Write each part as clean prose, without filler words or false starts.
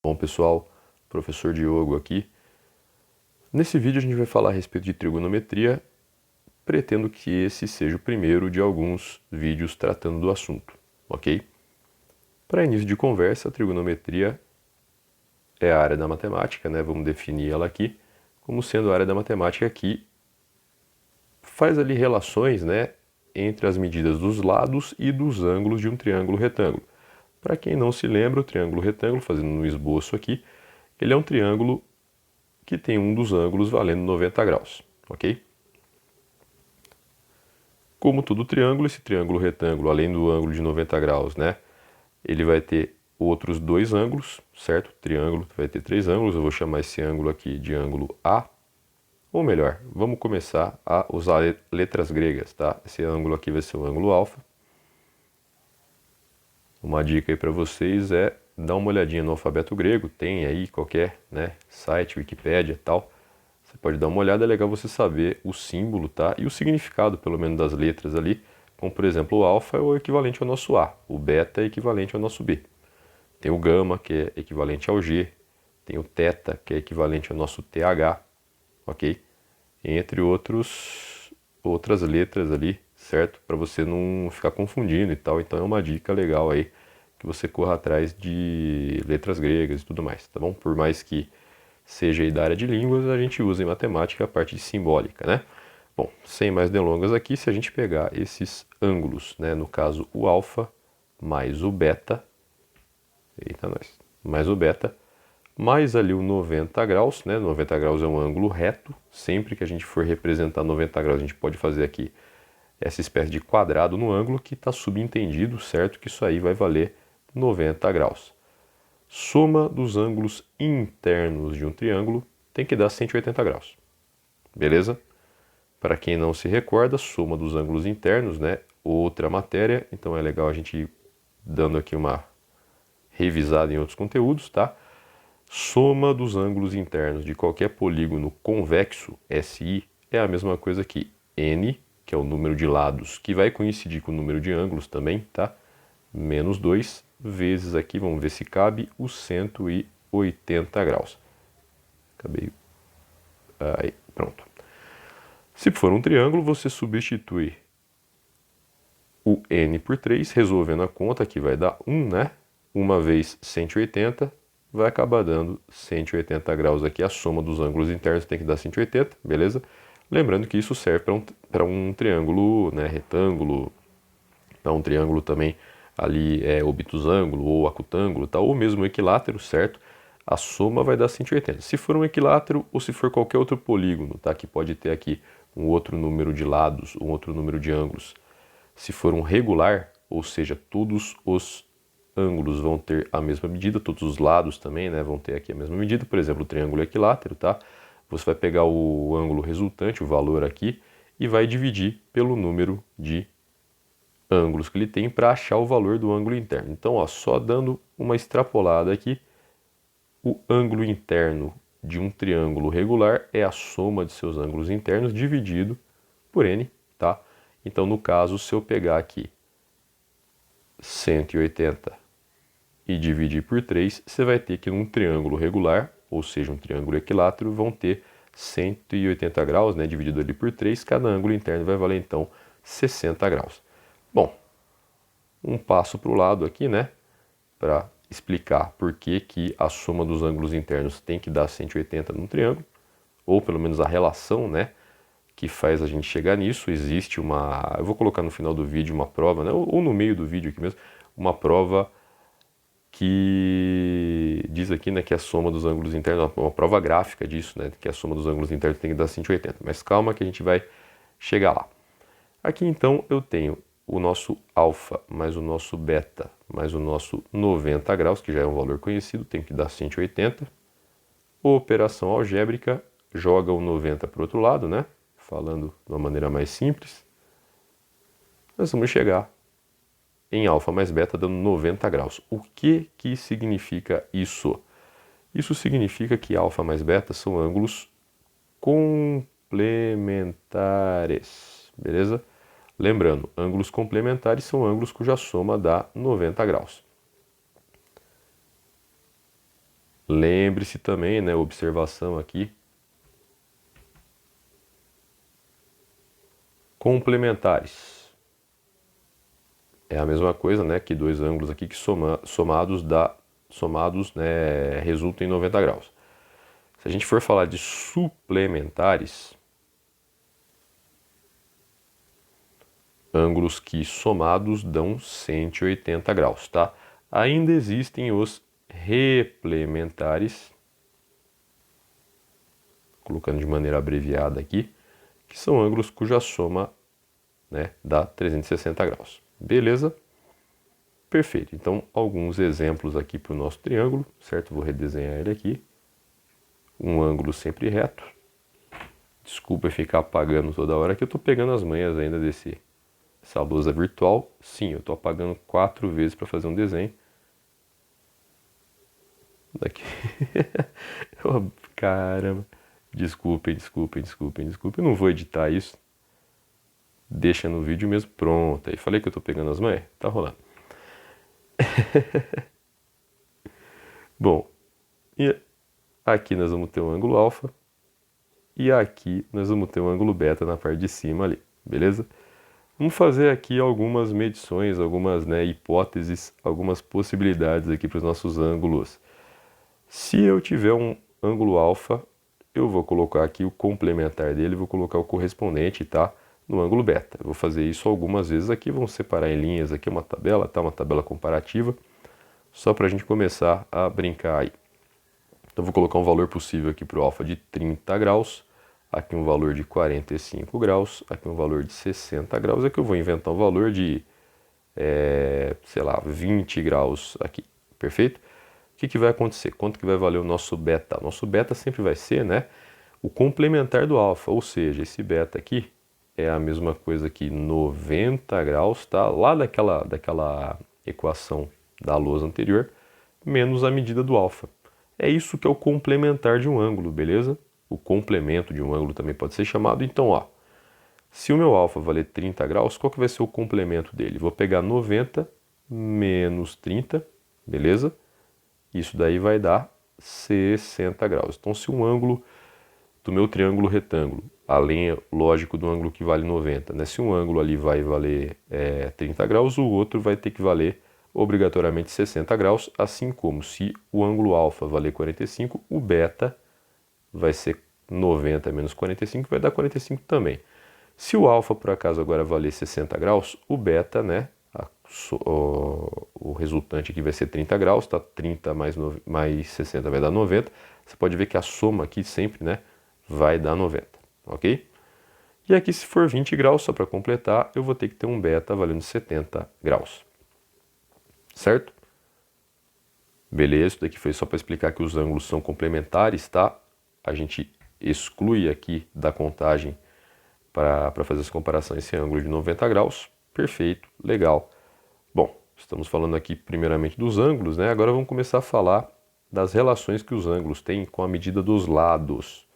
Bom, pessoal, professor Diogo aqui. Nesse vídeo a gente vai falar a respeito de trigonometria. Pretendo que esse seja o primeiro de alguns vídeos tratando do assunto, ok? Para início de conversa, a trigonometria é a área da matemática, né? Vamos definir ela aqui como sendo a área da matemática que faz ali relações, né, entre as medidas dos lados e dos ângulos de um triângulo retângulo. Para quem não se lembra, o triângulo retângulo, fazendo um esboço aqui, ele é um triângulo que tem um dos ângulos valendo 90 graus, ok? Como todo triângulo, esse triângulo retângulo, além do ângulo de 90 graus, né, ele vai ter outros dois ângulos, certo? O triângulo vai ter três ângulos, eu vou chamar esse ângulo aqui de ângulo A, ou melhor, vamos começar a usar letras gregas, tá? Esse ângulo aqui vai ser o ângulo alfa. Uma dica aí para vocês é dar uma olhadinha no alfabeto grego, tem aí qualquer, né, site, Wikipédia e tal. Você pode dar uma olhada, é legal você saber o símbolo, tá? E o significado, pelo menos, das letras ali. Como, por exemplo, o alfa é o equivalente ao nosso A, o beta é equivalente ao nosso B. Tem o gama, que é equivalente ao G, tem o teta, que é equivalente ao nosso TH, ok? Entre outras letras ali, certo? Para você não ficar confundindo e tal. Então é uma dica legal aí que você corra atrás de letras gregas e tudo mais, tá bom? Por mais que seja aí da área de línguas, a gente usa em matemática a parte simbólica, né? Bom, sem mais delongas aqui, se a gente pegar esses ângulos, né, no caso o alfa mais o beta, eita nós, mais o beta, mais ali o 90 graus, né? 90 graus é um ângulo reto. Sempre que a gente for representar 90 graus, a gente pode fazer aqui essa espécie de quadrado no ângulo que está subentendido, certo? Que isso aí vai valer 90 graus. Soma dos ângulos internos de um triângulo tem que dar 180 graus. Beleza? Para quem não se recorda, soma dos ângulos internos, né? Outra matéria, então é legal a gente ir dando aqui uma revisada em outros conteúdos, tá? Soma dos ângulos internos de qualquer polígono convexo, SI, é a mesma coisa que N, que é o número de lados, que vai coincidir com o número de ângulos também, tá? Menos 2, vezes aqui, vamos ver se cabe, os 180 graus. Acabei. Aí, pronto. Se for um triângulo, você substitui o N por 3, resolvendo a conta, que vai dar 1, né? 1 vezes 180, vai acabar dando 180 graus aqui. A soma dos ângulos internos tem que dar 180, beleza? Lembrando que isso serve para um triângulo, né, retângulo, para um triângulo também ali obtusângulo ou acutângulo, tá? Ou mesmo equilátero, certo? A soma vai dar 180. Se for um equilátero ou se for qualquer outro polígono, tá? Que pode ter aqui um outro número de lados, um outro número de ângulos. Se for um regular, ou seja, todos os ângulos vão ter a mesma medida, todos os lados também, né, vão ter aqui a mesma medida. Por exemplo, o triângulo equilátero, tá? Você vai pegar o ângulo resultante, o valor aqui, e vai dividir pelo número de ângulos que ele tem para achar o valor do ângulo interno. Então, ó, só dando uma extrapolada aqui, o ângulo interno de um triângulo regular é a soma de seus ângulos internos dividido por n, tá? Então, no caso, se eu pegar aqui 180 e dividir por 3, você vai ter que num triângulo regular, ou seja, um triângulo equilátero, vão ter 180 graus, né, dividido ali por 3, cada ângulo interno vai valer então 60 graus. Bom, um passo para o lado aqui, né, para explicar por que a soma dos ângulos internos tem que dar 180 num triângulo, ou pelo menos a relação, né, que faz a gente chegar nisso. Existe uma, eu vou colocar no final do vídeo uma prova, né, ou no meio do vídeo aqui mesmo, uma prova que diz aqui, né, que a soma dos ângulos internos, uma prova gráfica disso, né, que a soma dos ângulos internos tem que dar 180. Mas calma que a gente vai chegar lá. Aqui então eu tenho o nosso alfa mais o nosso beta mais o nosso 90 graus, que já é um valor conhecido, tem que dar 180. Operação algébrica, joga o 90 para o outro lado, né? Falando de uma maneira mais simples. Nós vamos chegar em alfa mais beta dando 90 graus. O que significa isso? Isso significa que alfa mais beta são ângulos complementares, beleza? Lembrando, ângulos complementares são ângulos cuja soma dá 90 graus. Lembre-se também, né, observação aqui, complementares. É a mesma coisa, né, que dois ângulos aqui que somados, né, resultam em 90 graus. Se a gente for falar de suplementares, ângulos que somados dão 180 graus, tá? Ainda existem os replementares, colocando de maneira abreviada aqui, que são ângulos cuja soma, né, dá 360 graus. Beleza? Perfeito. Então, alguns exemplos aqui para o nosso triângulo, certo? Vou redesenhar ele aqui. Um ângulo sempre reto. Desculpa ficar apagando toda hora, que eu estou pegando as manhas ainda dessa lousa virtual. Sim, eu estou apagando 4 vezes para fazer um desenho. Daqui. Caramba. Desculpem. Eu não vou editar isso. Deixa no vídeo mesmo. Pronto. Aí falei que eu estou pegando as manhas. Tá rolando. Bom, e aqui nós vamos ter um ângulo alfa. E aqui nós vamos ter um ângulo beta na parte de cima ali. Beleza? Vamos fazer aqui algumas medições, algumas, né, hipóteses, algumas possibilidades aqui para os nossos ângulos. Se eu tiver um ângulo alfa, eu vou colocar aqui o complementar dele, vou colocar o correspondente, tá, no ângulo beta. Eu vou fazer isso algumas vezes aqui, vamos separar em linhas aqui uma tabela, tá, uma tabela comparativa, só para a gente começar a brincar aí. Então vou colocar um valor possível aqui para o alfa de 30 graus, aqui um valor de 45 graus, aqui um valor de 60 graus, aqui eu vou inventar um valor de, sei lá, 20 graus aqui, perfeito? O que vai acontecer? Quanto que vai valer o nosso beta? Nosso beta sempre vai ser, né, o complementar do alfa, ou seja, esse beta aqui é a mesma coisa que 90 graus, tá? Lá daquela equação da lousa anterior, menos a medida do alfa. É isso que é o complementar de um ângulo, beleza? O complemento de um ângulo também pode ser chamado. Então, ó, se o meu alfa valer 30 graus, qual que vai ser o complemento dele? Vou pegar 90 menos 30, beleza? Isso daí vai dar 60 graus. Então, se um ângulo do meu triângulo retângulo, além, lógico, do ângulo que vale 90, né? Se um ângulo ali vai valer 30 graus, o outro vai ter que valer obrigatoriamente 60 graus, assim como se o ângulo alfa valer 45, o beta vai ser 90 menos 45, vai dar 45 também. Se o alfa, por acaso, agora valer 60 graus, o beta, né, o resultante aqui vai ser 30 graus, tá? 30 mais 60 vai dar 90. Você pode ver que a soma aqui sempre, né, vai dar 90, ok? E aqui, se for 20 graus, só para completar, eu vou ter que ter um beta valendo 70 graus. Certo? Beleza, isso daqui foi só para explicar que os ângulos são complementares, tá? A gente exclui aqui da contagem para fazer essa comparação esse ângulo de 90 graus. Perfeito, legal. Bom, estamos falando aqui primeiramente dos ângulos, né? Agora vamos começar a falar das relações que os ângulos têm com a medida dos lados.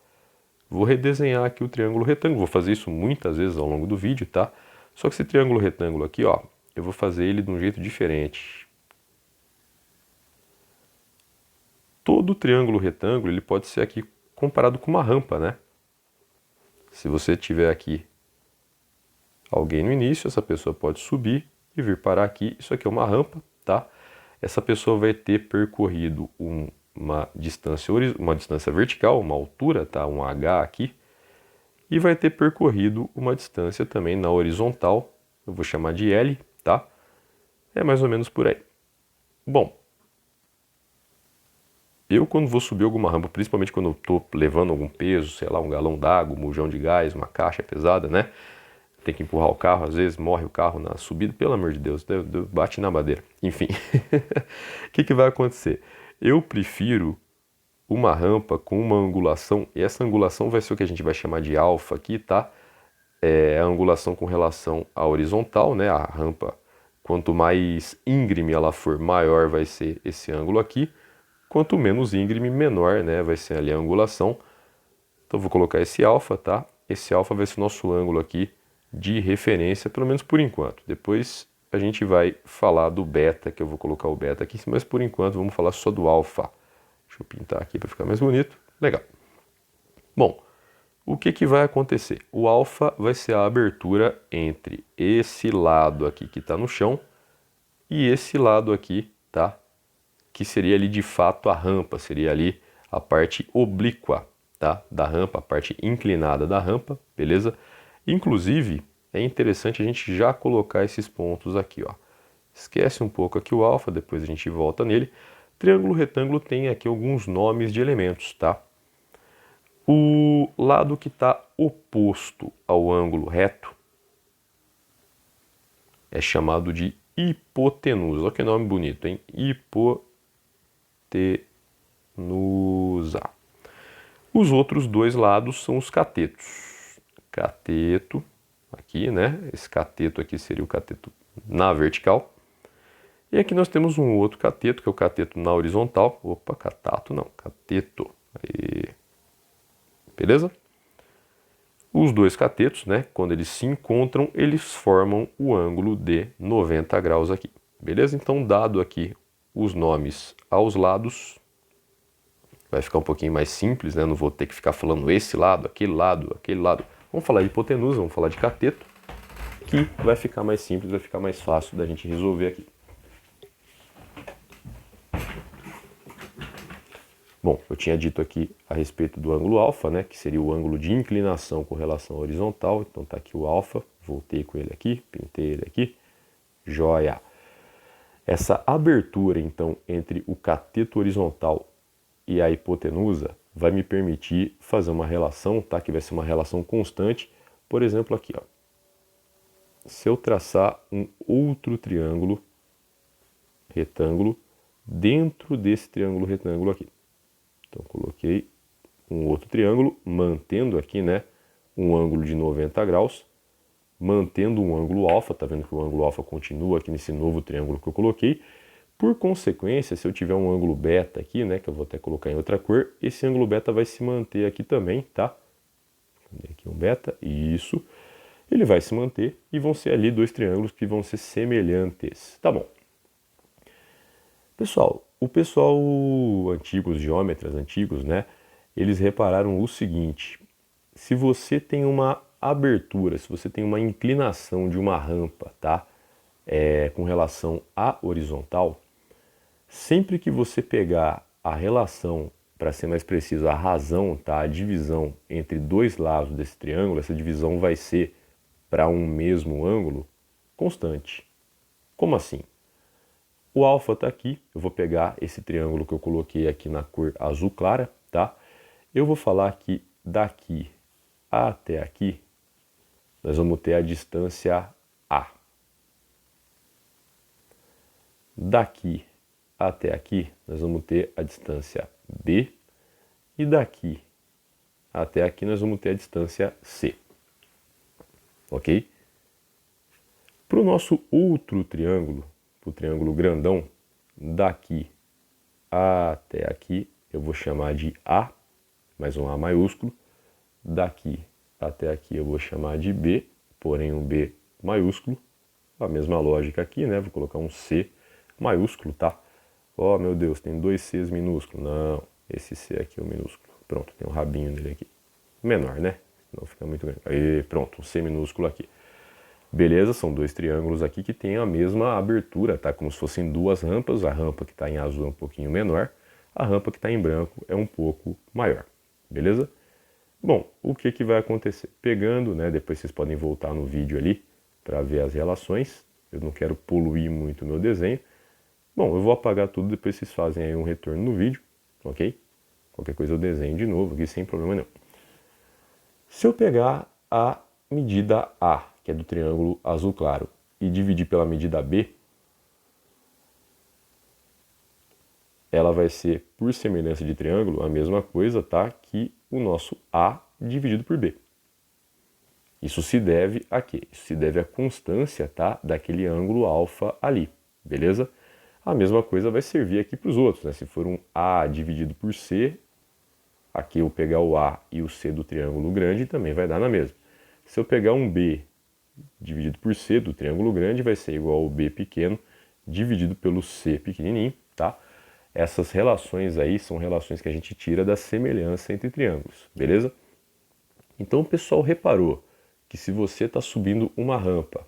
Vou redesenhar aqui o triângulo retângulo, vou fazer isso muitas vezes ao longo do vídeo, tá? Só que esse triângulo retângulo aqui, ó, eu vou fazer ele de um jeito diferente. Todo triângulo retângulo, ele pode ser aqui comparado com uma rampa, né? Se você tiver aqui alguém no início, essa pessoa pode subir e vir parar aqui. Isso aqui é uma rampa, tá? Essa pessoa vai ter percorrido uma distância vertical, uma altura, tá? Um H aqui. E vai ter percorrido uma distância também na horizontal. Eu vou chamar de L, tá? É mais ou menos por aí. Bom, eu quando vou subir alguma rampa, principalmente quando eu estou levando algum peso, sei lá, um galão d'água, um bujão de gás, uma caixa pesada, né? Tem que empurrar o carro, às vezes morre o carro na subida, pelo amor de Deus, bate na madeira. Enfim, o que vai acontecer? Eu prefiro uma rampa com uma angulação, e essa angulação vai ser o que a gente vai chamar de alfa aqui, tá? É a angulação com relação à horizontal, né? A rampa, quanto mais íngreme ela for, maior vai ser esse ângulo aqui. Quanto menos íngreme, menor, né, vai ser ali a angulação. Então vou colocar esse alfa, tá? Esse alfa vai ser o nosso ângulo aqui de referência, pelo menos por enquanto. Depois a gente vai falar do beta, que eu vou colocar o beta aqui, mas por enquanto vamos falar só do alfa. Deixa eu pintar aqui para ficar mais bonito. Legal. Bom, o que vai acontecer? O alfa vai ser a abertura entre esse lado aqui que está no chão e esse lado aqui, tá? Que seria ali de fato a rampa, seria ali a parte oblíqua, tá? Da rampa, a parte inclinada da rampa, beleza? Inclusive, é interessante a gente já colocar esses pontos aqui, ó. Esquece um pouco aqui o alfa, depois a gente volta nele. Triângulo retângulo tem aqui alguns nomes de elementos, tá? O lado que está oposto ao ângulo reto é chamado de hipotenusa. Olha que nome bonito, hein? Hipotenusa. Os outros dois lados são os catetos. Cateto, aqui, né? Esse cateto aqui seria o cateto na vertical. E aqui nós temos um outro cateto, que é o cateto na horizontal. Opa, catato não, cateto. Aí. Beleza? Os dois catetos, né, quando eles se encontram, eles formam o ângulo de 90 graus aqui. Beleza? Então, dado aqui os nomes aos lados, vai ficar um pouquinho mais simples, né? Não vou ter que ficar falando esse lado, aquele lado, aquele lado. Vamos falar de hipotenusa, vamos falar de cateto, que vai ficar mais simples, vai ficar mais fácil da gente resolver aqui. Bom, eu tinha dito aqui a respeito do ângulo alfa, né, que seria o ângulo de inclinação com relação à horizontal. Então tá aqui o alfa, voltei com ele aqui, pintei ele aqui, joia. Essa abertura, então, entre o cateto horizontal e a hipotenusa vai me permitir fazer uma relação, tá, que vai ser uma relação constante. Por exemplo, aqui, ó. Se eu traçar um outro triângulo retângulo dentro desse triângulo retângulo aqui. Então, coloquei um outro triângulo, mantendo aqui, né, um ângulo de 90 graus, mantendo um ângulo alfa, tá vendo que o ângulo alfa continua aqui nesse novo triângulo que eu coloquei. Por consequência, se eu tiver um ângulo beta aqui, né, que eu vou até colocar em outra cor, esse ângulo beta vai se manter aqui também, tá? Aqui um beta, isso. Ele vai se manter e vão ser ali dois triângulos que vão ser semelhantes. Tá bom. Pessoal, o pessoal antigo, os geômetras antigos, né, eles repararam o seguinte: se você tem uma abertura, se você tem uma inclinação de uma rampa, tá, com relação à horizontal, sempre que você pegar a relação, para ser mais preciso, a razão, tá, a divisão entre dois lados desse triângulo, essa divisão vai ser para um mesmo ângulo constante. Como assim? O alfa está aqui, eu vou pegar esse triângulo que eu coloquei aqui na cor azul clara, tá? Eu vou falar que daqui até aqui, nós vamos ter a distância A. Daqui até aqui, nós vamos ter a distância B. E daqui até aqui, nós vamos ter a distância C. Ok? Para o nosso outro triângulo, para o triângulo grandão, daqui até aqui, eu vou chamar de A, mais um A maiúsculo. Daqui até aqui eu vou chamar de B, porém um B maiúsculo. A mesma lógica aqui, né? Vou colocar um C maiúsculo, tá? Oh, meu Deus, tem dois Cs minúsculos. Não, esse C aqui é o minúsculo. Pronto, tem um rabinho nele aqui. Menor, né? Não fica muito grande. Aí, pronto, um C minúsculo aqui. Beleza, são dois triângulos aqui que tem a mesma abertura, tá? Como se fossem duas rampas. A rampa que está em azul é um pouquinho menor, a rampa que está em branco é um pouco maior. Beleza? Bom, o que vai acontecer? Pegando, né? Depois vocês podem voltar no vídeo ali para ver as relações. Eu não quero poluir muito o meu desenho. Bom, eu vou apagar tudo, depois vocês fazem aí um retorno no vídeo, ok? Qualquer coisa eu desenho de novo aqui sem problema nenhum. Se eu pegar a medida A, que é do triângulo azul claro, e dividir pela medida B, ela vai ser, por semelhança de triângulo, a mesma coisa, tá? Que o nosso A dividido por B. Isso se deve a quê? Isso se deve à constância, tá? Daquele ângulo alfa ali, beleza? A mesma coisa vai servir aqui para os outros, né? Se for um A dividido por C, aqui eu pegar o A e o C do triângulo grande também vai dar na mesma. Se eu pegar um B dividido por C do triângulo grande, vai ser igual ao B pequeno dividido pelo C pequenininho, tá? Essas relações aí são relações que a gente tira da semelhança entre triângulos, beleza? Então o pessoal reparou que se você está subindo uma rampa,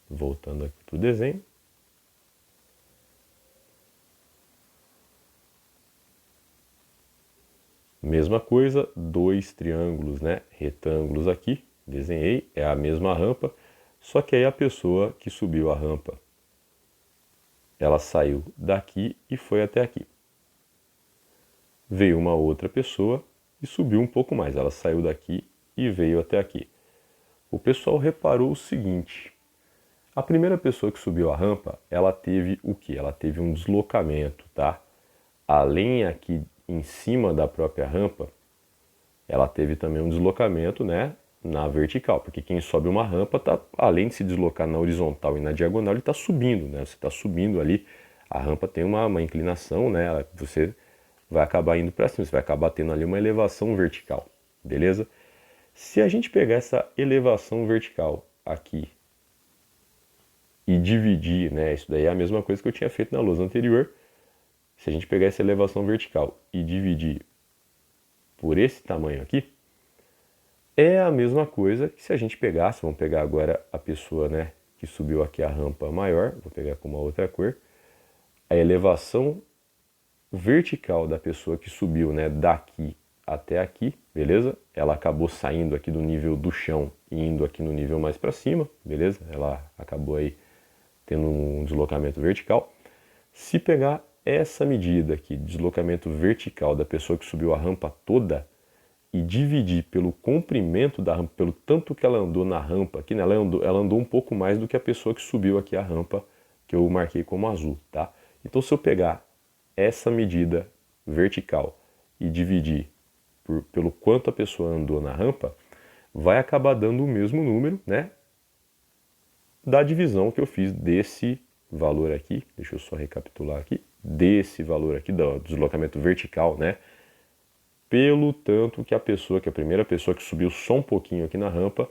voltando aqui para o desenho, mesma coisa, dois triângulos, né, retângulos aqui, desenhei, é a mesma rampa, só que aí a pessoa que subiu a rampa, ela saiu daqui e foi até aqui. Veio uma outra pessoa e subiu um pouco mais, ela saiu daqui e veio até aqui. O pessoal reparou o seguinte: a primeira pessoa que subiu a rampa, ela teve o quê? Ela teve um deslocamento, tá? Além aqui em cima da própria rampa, ela teve também um deslocamento, né, na vertical, porque quem sobe uma rampa, tá, além de se deslocar na horizontal e na diagonal, ele está subindo, né? Você está subindo ali, a rampa tem uma inclinação, né? Você vai acabar indo para cima, você vai acabar tendo ali uma elevação vertical, beleza? Se a gente pegar essa elevação vertical aqui e dividir, né? Isso daí é a mesma coisa que eu tinha feito na lousa anterior. Se a gente pegar essa elevação vertical e dividir por esse tamanho aqui, é a mesma coisa que se a gente pegasse, vamos pegar agora a pessoa, né, que subiu aqui a rampa maior, vou pegar com uma outra cor, a elevação vertical da pessoa que subiu, né, daqui até aqui, beleza? Ela acabou saindo aqui do nível do chão e indo aqui no nível mais para cima, beleza? Ela acabou aí tendo um deslocamento vertical. Se pegar essa medida aqui, deslocamento vertical da pessoa que subiu a rampa toda, e dividir pelo comprimento da rampa, pelo tanto que ela andou na rampa aqui, né? Ela andou um pouco mais do que a pessoa que subiu aqui a rampa, que eu marquei como azul, tá? Então se eu pegar essa medida vertical e dividir pelo quanto a pessoa andou na rampa, vai acabar dando o mesmo número, né, da divisão que eu fiz desse valor aqui, deixa eu só recapitular aqui, desse valor aqui do deslocamento vertical, né, pelo tanto que a primeira pessoa que subiu só um pouquinho aqui na rampa,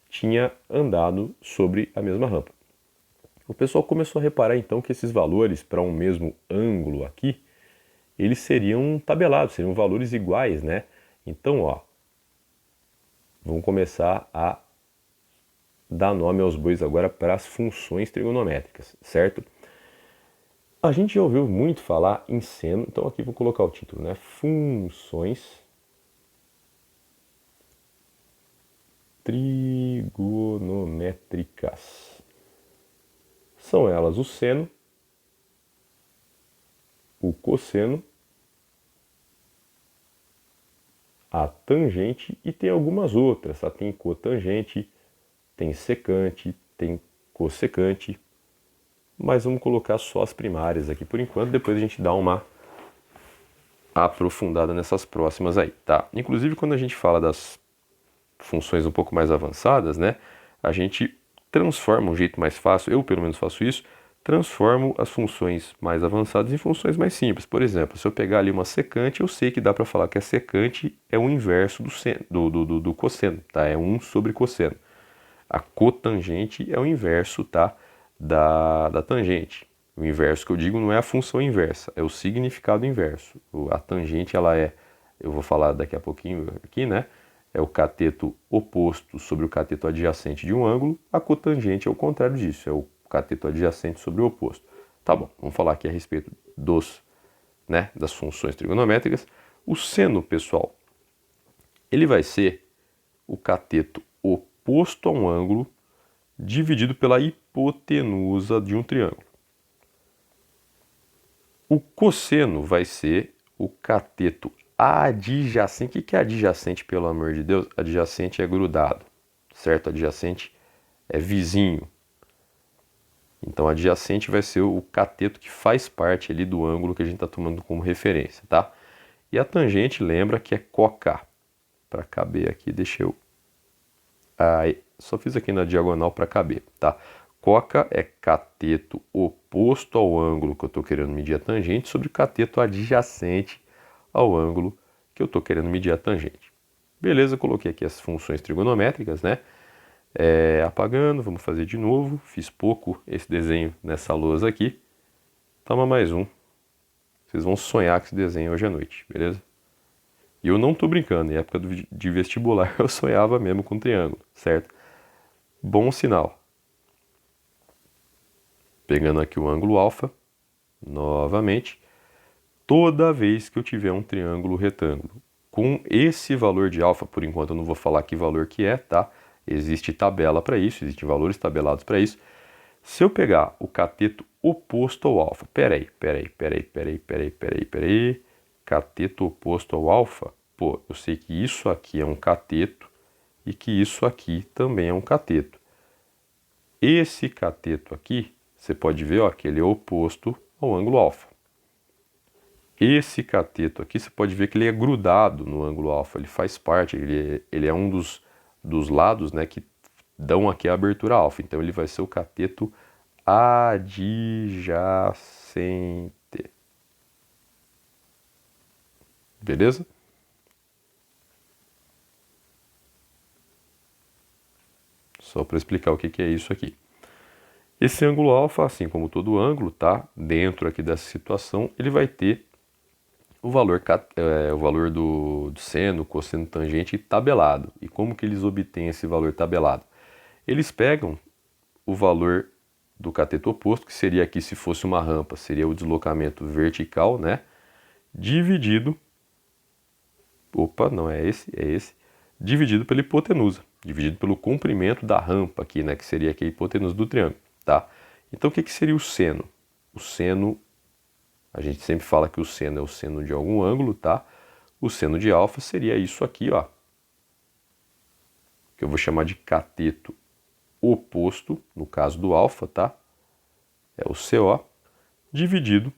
tinha andado sobre a mesma rampa. O pessoal começou a reparar então que esses valores para um mesmo ângulo aqui, eles seriam tabelados, seriam valores iguais, né? Então, ó, vamos começar a dar nome aos bois agora para as funções trigonométricas, certo? A gente já ouviu muito falar em seno, então aqui vou colocar o título, né? Funções trigonométricas. São elas o seno, o cosseno, a tangente e tem algumas outras, tá? Tem cotangente, tem secante, tem cossecante, mas vamos colocar só as primárias aqui por enquanto, depois a gente dá uma aprofundada nessas próximas aí, tá? Inclusive quando a gente fala das funções um pouco mais avançadas, né, a gente transforma um jeito mais fácil, eu pelo menos faço isso, transformo as funções mais avançadas em funções mais simples. Por exemplo, se eu pegar ali uma secante, eu sei que dá para falar que a secante é o inverso do cosseno, tá? É 1 sobre cosseno. A cotangente é o inverso, tá, da tangente. O inverso que eu digo não é a função inversa, é o significado inverso. A tangente, ela é, eu vou falar daqui a pouquinho aqui, né? É o cateto oposto sobre o cateto adjacente de um ângulo. A cotangente é o contrário disso, é o cateto adjacente sobre o oposto. Tá bom, vamos falar aqui a respeito das funções trigonométricas. O seno, pessoal, ele vai ser o cateto oposto a um ângulo dividido pela hipotenusa de um triângulo. O cosseno vai ser o cateto adjacente. O que é adjacente, pelo amor de Deus? Adjacente é grudado, certo? Adjacente é vizinho. Então, adjacente vai ser o cateto que faz parte ali do ângulo que a gente está tomando como referência, tá? E a tangente, lembra que é coca. Para caber aqui, deixa eu... só fiz aqui na diagonal para caber, tá? Coca é cateto oposto ao ângulo que eu estou querendo medir a tangente sobre o cateto adjacente ao ângulo que eu estou querendo medir a tangente. Beleza, coloquei aqui as funções trigonométricas, né? Apagando, vamos fazer de novo. Fiz pouco esse desenho nessa lousa aqui. Toma mais um. Vocês vão sonhar com esse desenho hoje à noite, beleza? E eu não tô brincando, em época de vestibular eu sonhava mesmo com triângulo, certo? Bom sinal. Pegando aqui o ângulo alfa, novamente. Toda vez que eu tiver um triângulo retângulo com esse valor de alfa, por enquanto eu não vou falar que valor que é, tá? Existe tabela para isso, existem valores tabelados para isso. Se eu pegar o cateto oposto ao alfa, peraí. Cateto oposto ao alfa, pô, eu sei que isso aqui é um cateto e que isso aqui também é um cateto. Esse cateto aqui, você pode ver, ó, que ele é oposto ao ângulo alfa. Esse cateto aqui, você pode ver que ele é grudado no ângulo alfa, ele faz parte, ele é um dos lados, né, que dão aqui a abertura alfa. Então ele vai ser o cateto adjacente. Beleza? Só para explicar o que é isso aqui. Esse ângulo alfa, assim como todo ângulo, tá? Dentro aqui dessa situação, ele vai ter o valor do seno, cosseno, tangente tabelado. E como que eles obtêm esse valor tabelado? Eles pegam o valor do cateto oposto, que seria aqui, se fosse uma rampa, seria o deslocamento vertical, né? Dividido, opa, não é esse, dividido pela hipotenusa, dividido pelo comprimento da rampa aqui, né? Que seria aqui a hipotenusa do triângulo, tá? Então o que seria o seno? O seno, a gente sempre fala que o seno é o seno de algum ângulo, tá? O seno de alfa seria isso aqui, ó, que eu vou chamar de cateto oposto, no caso do alfa, tá? É o CO, dividido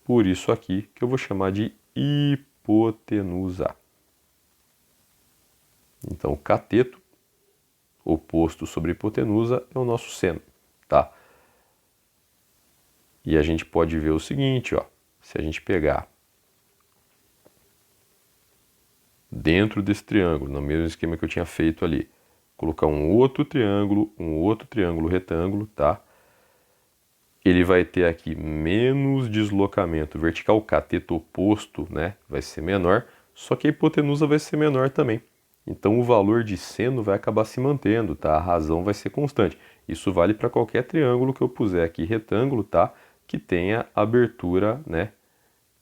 por isso aqui, que eu vou chamar de hipotenusa. Então, o cateto oposto sobre hipotenusa é o nosso seno, tá? E a gente pode ver o seguinte, ó, se a gente pegar dentro desse triângulo, no mesmo esquema que eu tinha feito ali, colocar um outro triângulo retângulo, tá? Ele vai ter aqui menos deslocamento vertical, o cateto oposto, né, vai ser menor, só que a hipotenusa vai ser menor também. Então o valor de seno vai acabar se mantendo, tá? A razão vai ser constante. Isso vale para qualquer triângulo que eu puser aqui retângulo, tá? Que tenha abertura, né,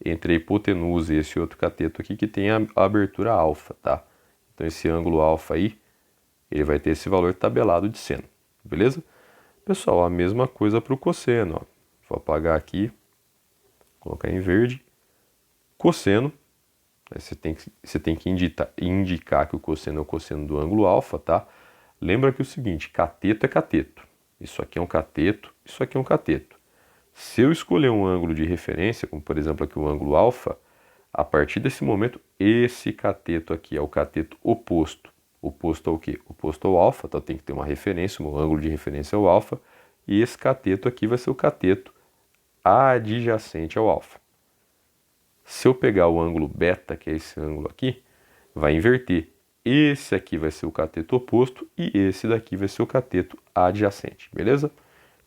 entre a hipotenusa e esse outro cateto aqui que tenha a abertura alfa, tá? Então esse ângulo alfa aí, ele vai ter esse valor tabelado de seno, beleza? Pessoal, a mesma coisa para o cosseno, ó. Vou apagar aqui, colocar em verde. Cosseno, né, você tem que indicar que o cosseno é o cosseno do ângulo alfa, tá? Lembra que é o seguinte, cateto é cateto. Isso aqui é um cateto, isso aqui é um cateto. Se eu escolher um ângulo de referência, como por exemplo aqui o ângulo alfa, a partir desse momento, esse cateto aqui é o cateto oposto. Oposto ao quê? Oposto ao alfa, então tem que ter uma referência, um ângulo de referência ao alfa, e esse cateto aqui vai ser o cateto adjacente ao alfa. Se eu pegar o ângulo beta, que é esse ângulo aqui, vai inverter. Esse aqui vai ser o cateto oposto e esse daqui vai ser o cateto adjacente, beleza?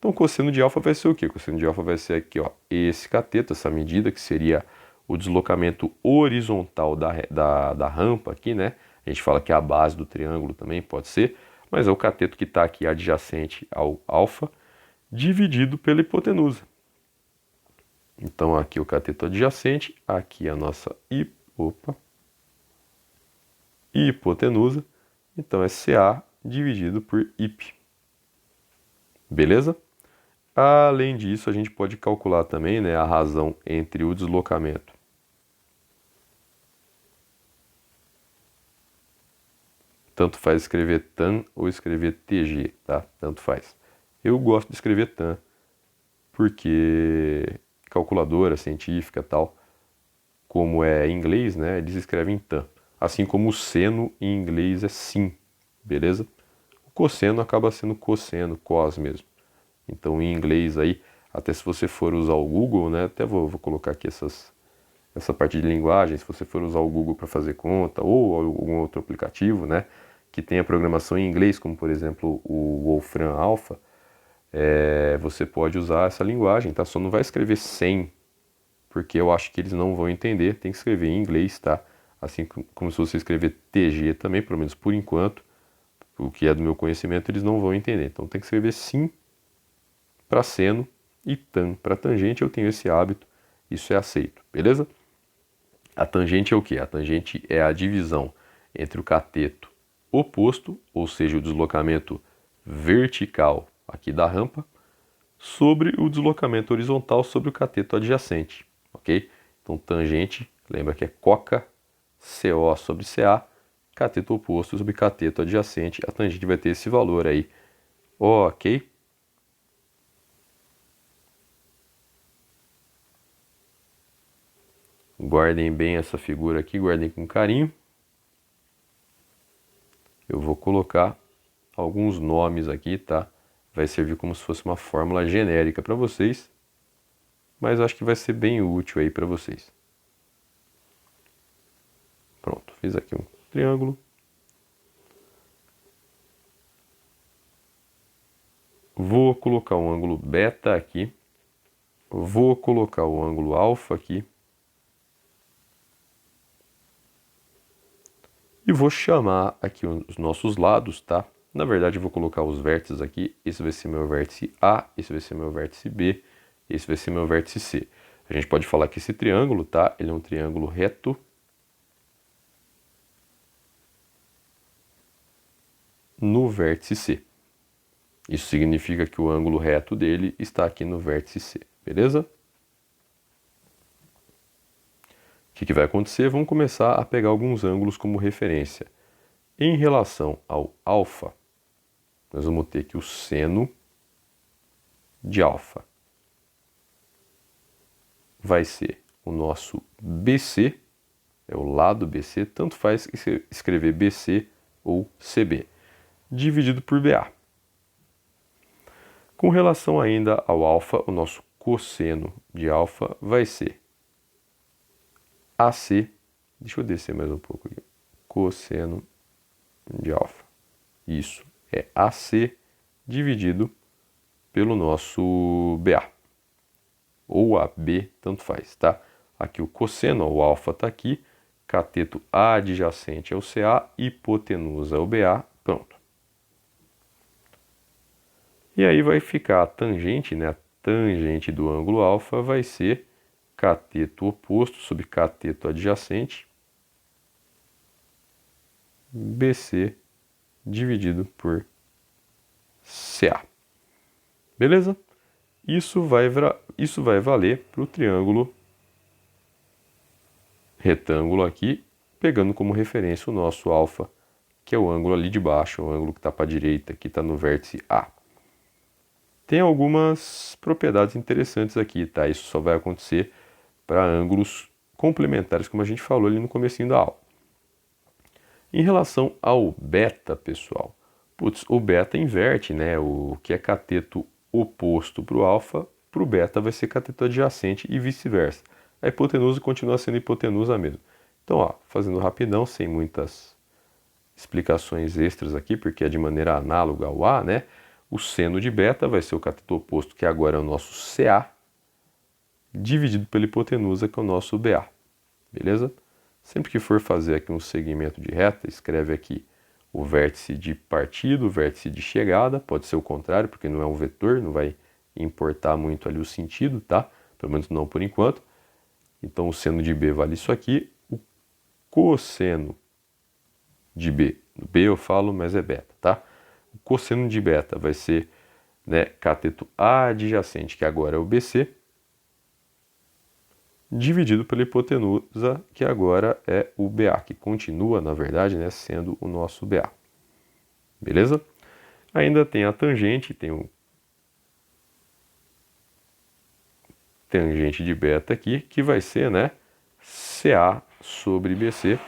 Então o cosseno de alfa vai ser o quê? O cosseno de alfa vai ser aqui, ó, esse cateto, essa medida que seria o deslocamento horizontal da rampa aqui, né? A gente fala que é a base do triângulo também, pode ser, mas é o cateto que está aqui adjacente ao alfa, dividido pela hipotenusa. Então aqui o cateto adjacente, aqui a nossa hipotenusa, então é CA dividido por IP. Beleza? Além disso, a gente pode calcular também, né, a razão entre o deslocamento tanto faz escrever tan ou escrever TG, tá? Tanto faz. Eu gosto de escrever tan, porque calculadora científica tal, como é em inglês, né, eles escrevem tan. Assim como o seno em inglês é sin, beleza? O cosseno acaba sendo cosseno, cos mesmo. Então em inglês aí, até se você for usar o Google, né, até vou colocar aqui essa parte de linguagem, se você for usar o Google para fazer conta ou algum outro aplicativo, né, que tem a programação em inglês, como por exemplo o Wolfram Alpha, você pode usar essa linguagem, tá? Só não vai escrever 100, porque eu acho que eles não vão entender, tem que escrever em inglês, tá? Assim como se você escrever TG também, pelo menos por enquanto, o que é do meu conhecimento, eles não vão entender. Então tem que escrever sim para seno e tan para tangente. Eu tenho esse hábito, isso é aceito, beleza? A tangente é o que? A tangente é a divisão entre o cateto oposto, ou seja, o deslocamento vertical aqui da rampa, sobre o deslocamento horizontal sobre o cateto adjacente, ok? Então tangente, lembra que é coca, CO sobre CA, cateto oposto sobre cateto adjacente, a tangente vai ter esse valor aí, ok? Guardem bem essa figura aqui, guardem com carinho. Eu vou colocar alguns nomes aqui, tá? Vai servir como se fosse uma fórmula genérica para vocês, mas acho que vai ser bem útil aí para vocês. Pronto, fiz aqui um triângulo. Vou colocar um ângulo beta aqui. Vou colocar o ângulo alfa aqui. E vou chamar aqui os nossos lados, tá? Na verdade, eu vou colocar os vértices aqui. Esse vai ser meu vértice A, esse vai ser meu vértice B, esse vai ser meu vértice C. A gente pode falar que esse triângulo, tá? Ele é um triângulo reto. No vértice C. Isso significa que o ângulo reto dele está aqui no vértice C, beleza? O que vai acontecer? Vamos começar a pegar alguns ângulos como referência. Em relação ao alfa, nós vamos ter que o seno de alfa vai ser o nosso BC, é o lado BC, tanto faz escrever BC ou CB, dividido por BA. Com relação ainda ao alfa, o nosso cosseno de alfa vai ser AC, deixa eu descer mais um pouco aqui, cosseno de alfa, isso é AC dividido pelo nosso BA, ou AB, tanto faz, tá? Aqui o cosseno, o alfa está aqui, cateto adjacente é o CA, hipotenusa é o BA, pronto. E aí vai ficar a tangente, né? A tangente do ângulo alfa vai ser cateto oposto sobre cateto adjacente, BC dividido por CA. Beleza? Isso vai valer para o triângulo retângulo aqui, pegando como referência o nosso alfa, que é o ângulo ali de baixo, o ângulo que está para a direita, que está no vértice A. Tem algumas propriedades interessantes aqui, tá? Isso só vai acontecer para ângulos complementares, como a gente falou ali no comecinho da aula. Em relação ao beta, pessoal, o beta inverte, né? O que é cateto oposto para o alfa, para o beta vai ser cateto adjacente e vice-versa. A hipotenusa continua sendo hipotenusa mesmo. Então, ó, fazendo rapidão, sem muitas explicações extras aqui, porque é de maneira análoga ao A, né? O seno de beta vai ser o cateto oposto, que agora é o nosso CA, dividido pela hipotenusa, que é o nosso BA. Beleza? Sempre que for fazer aqui um segmento de reta, escreve aqui o vértice de partida, o vértice de chegada, pode ser o contrário, porque não é um vetor, não vai importar muito ali o sentido, tá? Pelo menos não por enquanto. Então o seno de B vale isso aqui, o cosseno de B, B eu falo, mas é beta, tá? O cosseno de beta vai ser, né, cateto adjacente, que agora é o BC, dividido pela hipotenusa, que agora é o BA, que continua, na verdade, né, sendo o nosso BA. Beleza? Ainda tem a tangente, tem o tangente de beta aqui, que vai ser, né, CA sobre BC.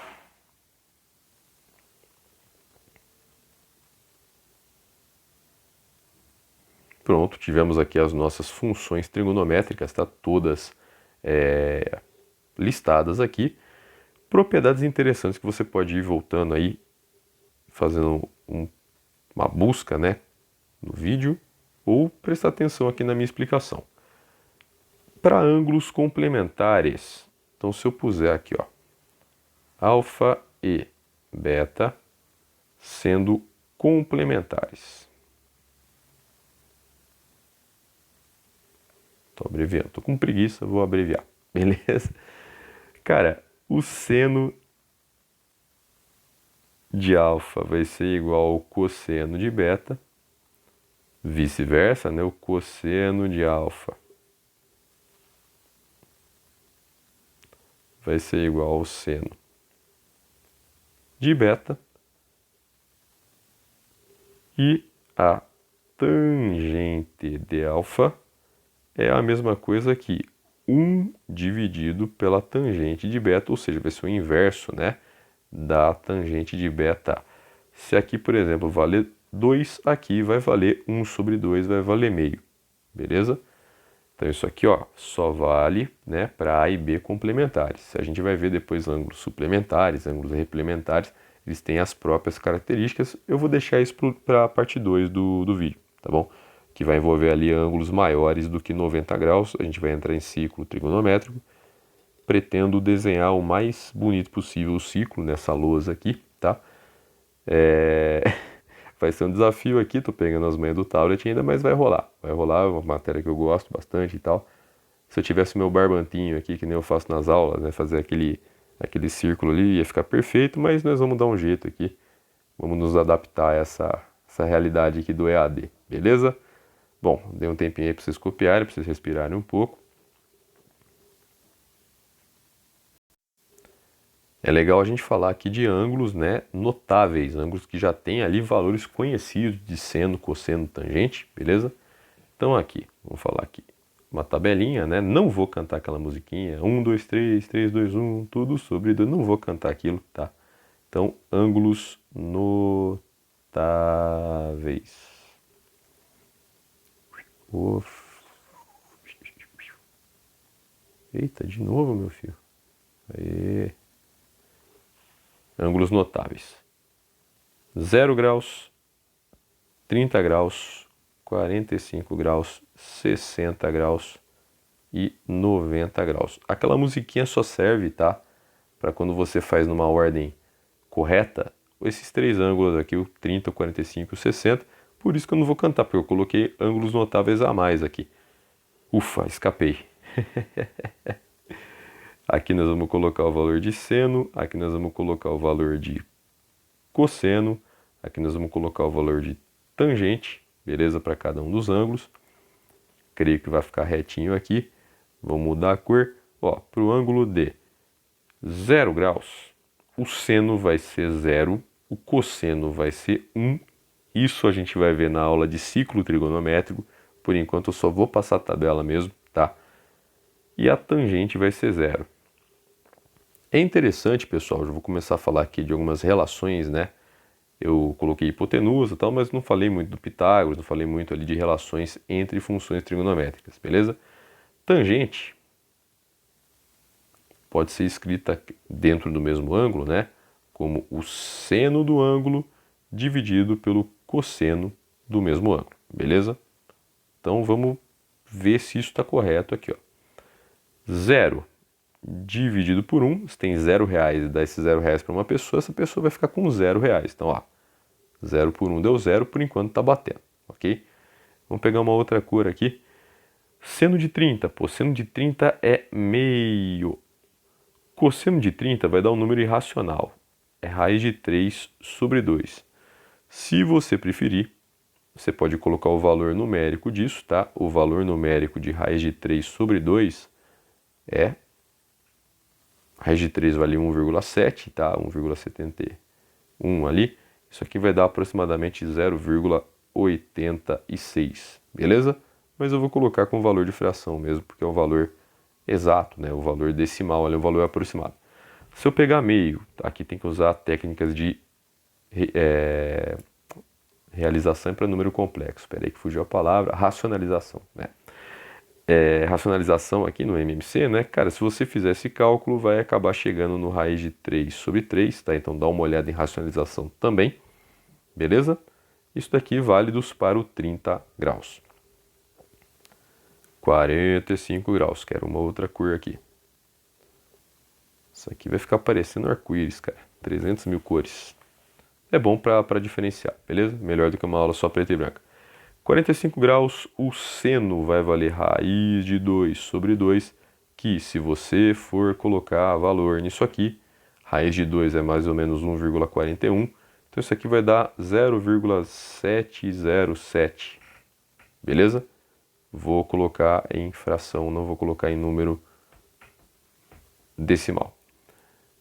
Pronto, tivemos aqui as nossas funções trigonométricas, tá? Todas listadas aqui. Propriedades interessantes que você pode ir voltando aí, fazendo uma busca, né, no vídeo, ou prestar atenção aqui na minha explicação. Para ângulos complementares, então se eu puser aqui, ó, alfa e beta sendo complementares. Estou abreviando, estou com preguiça, vou abreviar, beleza? Cara, o seno de alfa vai ser igual ao cosseno de beta, vice-versa, né? O cosseno de alfa vai ser igual ao seno de beta, e a tangente de alfa é a mesma coisa que 1 dividido pela tangente de beta, ou seja, vai ser o inverso, né, da tangente de beta. Se aqui, por exemplo, valer 2, aqui vai valer 1 sobre 2, vai valer meio, beleza? Então isso aqui, ó, só vale, né, para A e B complementares. A gente vai ver depois ângulos suplementares, ângulos replementares, eles têm as próprias características. Eu vou deixar isso para a parte 2 do vídeo, tá bom? Que vai envolver ali ângulos maiores do que 90 graus. A gente vai entrar em ciclo trigonométrico. Pretendo desenhar o mais bonito possível o ciclo nessa lousa aqui, tá? Vai ser um desafio aqui, tô pegando as manhas do tablet ainda, mas vai rolar. Vai rolar, é uma matéria que eu gosto bastante e tal. Se eu tivesse meu barbantinho aqui, que nem eu faço nas aulas, né, fazer aquele círculo ali, ia ficar perfeito, mas nós vamos dar um jeito aqui. Vamos nos adaptar a essa realidade aqui do EAD, beleza? Bom, dei um tempinho aí para vocês copiarem, para vocês respirarem um pouco. É legal a gente falar aqui de ângulos, né, notáveis, ângulos que já têm ali valores conhecidos de seno, cosseno, tangente, beleza? Então aqui, vamos falar aqui uma tabelinha, né? Não vou cantar aquela musiquinha 1, 2, 3, 3, 2, 1, tudo sobre 2, não vou cantar aquilo, tá? Então, ângulos notáveis. Eita, de novo, meu filho. Aê. Ângulos notáveis. 0 graus, 30 graus, 45 graus, 60 graus e 90 graus. Aquela musiquinha só serve, tá? Para quando você faz numa ordem correta, esses três ângulos aqui, o 30, o 45 e o 60. Por isso que eu não vou cantar, porque eu coloquei ângulos notáveis a mais aqui. Ufa, escapei. Aqui nós vamos colocar o valor de seno, aqui nós vamos colocar o valor de cosseno, aqui nós vamos colocar o valor de tangente, beleza? Para cada um dos ângulos. Creio que vai ficar retinho aqui. Vou mudar a cor. Ó, para o ângulo de 0 graus, o seno vai ser 0, o cosseno vai ser 1. Isso a gente vai ver na aula de ciclo trigonométrico. Por enquanto eu só vou passar a tabela mesmo, tá? E a tangente vai ser 0. É interessante, pessoal, já vou começar a falar aqui de algumas relações, né? Eu coloquei hipotenusa e tal, mas não falei muito do Pitágoras, não falei muito ali de relações entre funções trigonométricas, beleza? Tangente pode ser escrita dentro do mesmo ângulo, né? Como o seno do ângulo dividido pelo cosseno do mesmo ângulo, beleza? Então vamos ver se isso está correto aqui, ó. 0 dividido por 1, você tem 0 reais e dá esse 0 reais para uma pessoa, essa pessoa vai ficar com 0 reais. Então, ó, 0 por 1 deu 0, por enquanto está batendo, ok? Vamos pegar uma outra cor aqui. Seno de 30, pô, seno de 30 é meio. Cosseno de 30 vai dar um número irracional, é raiz de 3 sobre 2. Se você preferir, você pode colocar o valor numérico disso, tá? O valor numérico de raiz de 3 sobre 2 é... Raiz de 3 vale 1,7, tá? 1,71 ali. Isso aqui vai dar aproximadamente 0,86, beleza? Mas eu vou colocar com o valor de fração mesmo, porque é o valor exato, né? O valor decimal ali é o valor aproximado. Se eu pegar meio, tá? Aqui tem que usar técnicas de realização para número complexo. Espera aí que fugiu a palavra, racionalização, né? Racionalização aqui no MMC, né? Cara, se você fizer esse cálculo, vai acabar chegando no raiz de 3 sobre 3, tá? Então dá uma olhada em racionalização também. beleza? Isso daqui válidos para o 30 graus. 45 graus, quero uma outra cor aqui. Isso aqui vai ficar parecendo arco-íris, cara. 300 mil cores. É bom para diferenciar, beleza? Melhor do que uma aula só preta e branca. 45 graus, o seno vai valer raiz de 2 sobre 2, que se você for colocar valor nisso aqui, raiz de 2 é mais ou menos 1,41, então isso aqui vai dar 0,707, beleza? Vou colocar em fração, não vou colocar em número decimal.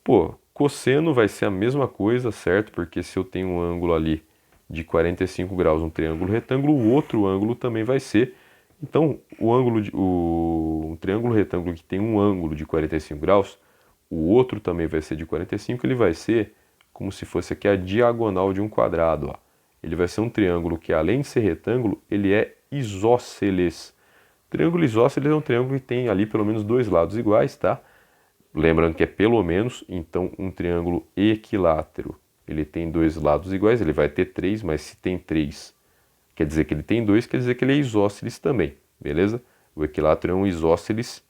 Pô, cosseno vai ser a mesma coisa, certo? Porque se eu tenho um ângulo ali de 45 graus, um triângulo retângulo, o outro ângulo também vai ser. Então, um triângulo retângulo que tem um ângulo de 45 graus, o outro também vai ser de 45, ele vai ser como se fosse aqui a diagonal de um quadrado, ó. Ele vai ser um triângulo que, além de ser retângulo, ele é isósceles. Triângulo isósceles é um triângulo que tem ali pelo menos dois lados iguais, tá? Lembrando que é pelo menos, então um triângulo equilátero, ele tem dois lados iguais, ele vai ter três, mas se tem três, quer dizer que ele tem dois, quer dizer que ele é isósceles também, beleza? O equilátero é um isósceles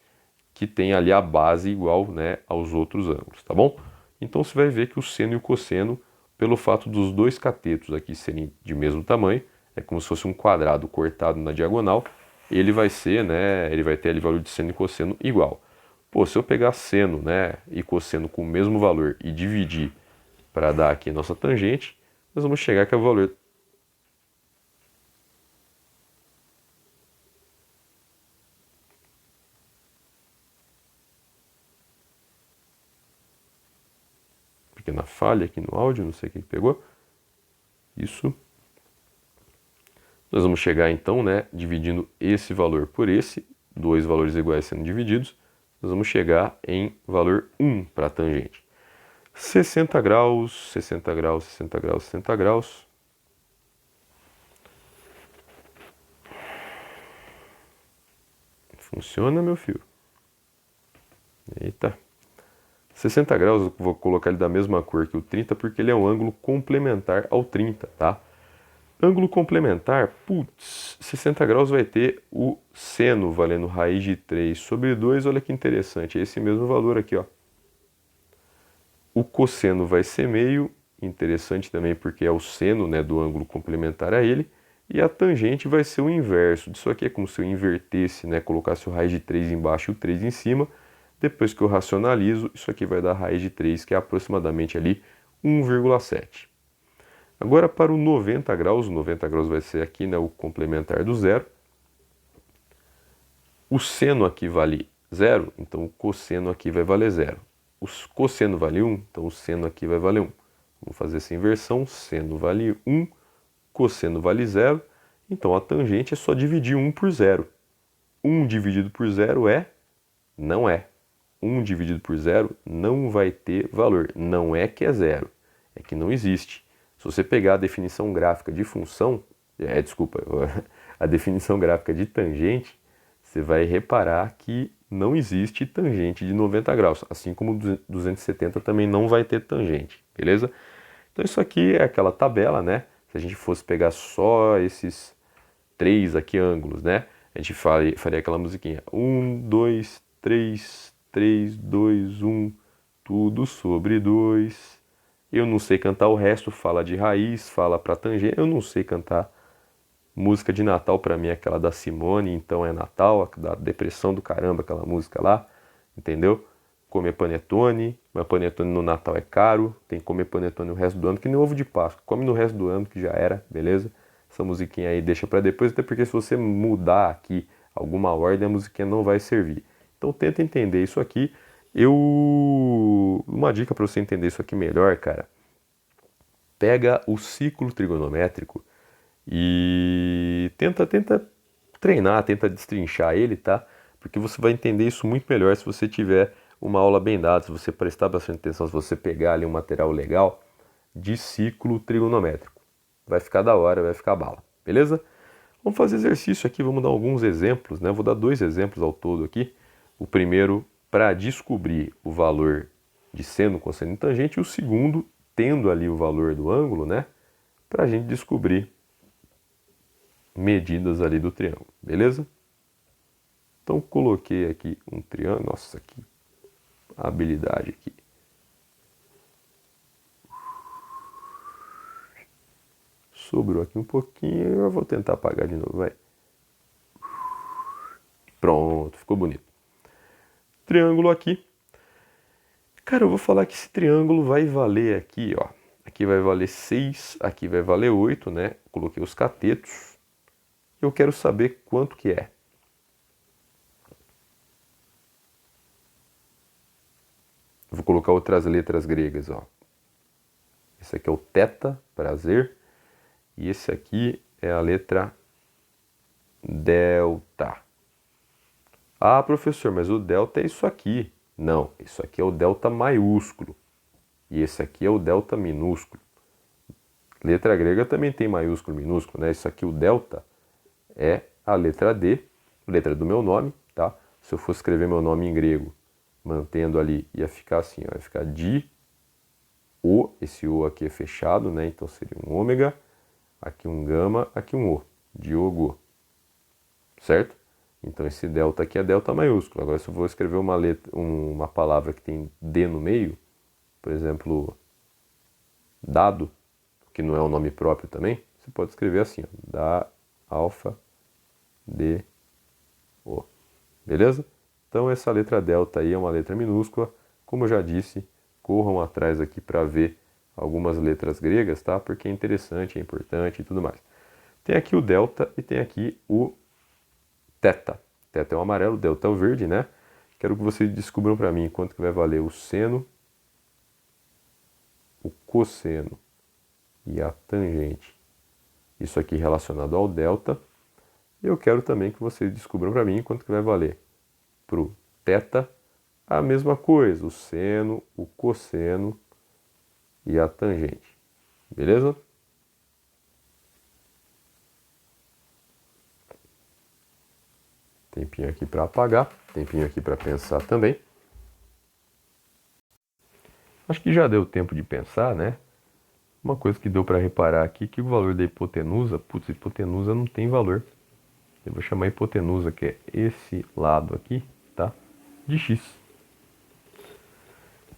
que tem ali a base igual, né, aos outros ângulos, tá bom? Então você vai ver que o seno e o cosseno, pelo fato dos dois catetos aqui serem de mesmo tamanho, é como se fosse um quadrado cortado na diagonal, ele vai ser, né, ele vai ter ali valor de seno e cosseno igual. Pô, se eu pegar seno, né, e cosseno com o mesmo valor e dividir para dar aqui a nossa tangente, nós vamos chegar que é o valor. Pequena falha aqui no áudio, não sei quem pegou. Isso. Nós vamos chegar então, né, dividindo esse valor por esse, dois valores iguais sendo divididos, nós vamos chegar em valor 1 para a tangente. 60 graus, 60 graus, 60 graus, 60 graus. Funciona, meu filho? Eita. 60 graus, eu vou colocar ele da mesma cor que o 30, porque ele é um ângulo complementar ao 30, tá? Ângulo complementar, putz, 60 graus vai ter o seno valendo raiz de 3 sobre 2, olha que interessante, é esse mesmo valor aqui, ó. O cosseno vai ser meio, interessante também porque é o seno, né, do ângulo complementar a ele, e a tangente vai ser o inverso. Disso aqui é como se eu invertesse, né, colocasse o raiz de 3 embaixo e o 3 em cima. Depois que eu racionalizo, isso aqui vai dar raiz de 3, que é aproximadamente ali 1,7. Agora para o 90 graus, o 90 graus vai ser aqui, né, o complementar do zero. O seno aqui vale 0, então o cosseno aqui vai valer 0. O cosseno vale 1, então o seno aqui vai valer 1. Vamos fazer essa inversão, seno vale 1, cosseno vale 0, então a tangente é só dividir 1 por 0. 1 dividido por 0 é? Não é. 1 dividido por 0 não vai ter valor. Não é que é zero, é que não existe. Se você pegar a definição gráfica de função, desculpa, a definição gráfica de tangente, você vai reparar que não existe tangente de 90 graus, assim como 270 também não vai ter tangente, beleza? Então isso aqui é aquela tabela, né? Se a gente fosse pegar só esses três aqui ângulos, né? A gente faria aquela musiquinha. 1, 2, 3, 3, 2, 1, tudo sobre 2. Eu não sei cantar o resto, fala de raiz, fala para tangente. Eu não sei cantar música de Natal, para mim é aquela da Simone, então é Natal, da depressão do caramba, aquela música lá, entendeu? Comer panetone, mas panetone no Natal é caro, tem que comer panetone o resto do ano, que nem ovo de Páscoa, come no resto do ano que já era, beleza? Essa musiquinha aí deixa para depois, até porque se você mudar aqui alguma ordem, a musiquinha não vai servir. Então tenta entender isso aqui. Uma dica para você entender isso aqui melhor, cara, pega o ciclo trigonométrico e tenta treinar, tenta destrinchar ele, tá? Porque você vai entender isso muito melhor se você tiver uma aula bem dada, se você prestar bastante atenção, se você pegar ali um material legal de ciclo trigonométrico. Vai ficar da hora, vai ficar bala, beleza? Vamos fazer exercício aqui, vamos dar alguns exemplos, né? Vou dar 2 exemplos ao todo aqui. O primeiro, para descobrir o valor de seno, cosseno e tangente, e o segundo, tendo ali o valor do ângulo, né? para a gente descobrir medidas ali do triângulo, beleza? Então coloquei aqui um triângulo, nossa, que habilidade aqui. Sobrou aqui um pouquinho, eu vou tentar apagar de novo, vai. Pronto, ficou bonito. Triângulo aqui. Cara, eu vou falar que esse triângulo vai valer aqui, ó. Aqui vai valer 6, aqui vai valer 8, né? Coloquei os catetos. Eu quero saber quanto que é. Vou colocar outras letras gregas, ó. Esse aqui é o teta, prazer. E esse aqui é a letra delta. Ah, professor, mas o delta é isso aqui. Não, isso aqui é o delta maiúsculo. E esse aqui é o delta minúsculo. Letra grega também tem maiúsculo e minúsculo, né? Isso aqui, o delta, é a letra D, letra do meu nome, tá? Se eu fosse escrever meu nome em grego, mantendo ali, ia ficar assim, ó, ia ficar di, o, esse o aqui é fechado, né? Então seria um ômega, aqui um gama, aqui um o, diogo, certo? Então esse delta aqui é delta maiúsculo. Agora se eu vou escrever uma palavra que tem D no meio, por exemplo, dado, que não é um nome próprio também, você pode escrever assim, ó, da alfa D O. Beleza? Então essa letra delta aí é uma letra minúscula. Como eu já disse, corram atrás aqui para ver algumas letras gregas, tá? Porque é interessante, é importante e tudo mais. Tem aqui o delta e tem aqui o teta. Teta é o amarelo, delta é o verde, né? Quero que vocês descubram para mim quanto que vai valer o seno, o cosseno e a tangente. Isso aqui relacionado ao delta. Eu quero também que vocês descubram para mim quanto que vai valer para o teta a mesma coisa, o seno, o cosseno e a tangente. Beleza? Tempinho aqui para apagar, tempinho aqui para pensar também. Acho que já deu tempo de pensar, né? Uma coisa que deu para reparar aqui que o valor da hipotenusa, putz, hipotenusa não tem valor. Eu vou chamar a hipotenusa, que é esse lado aqui, tá? De x.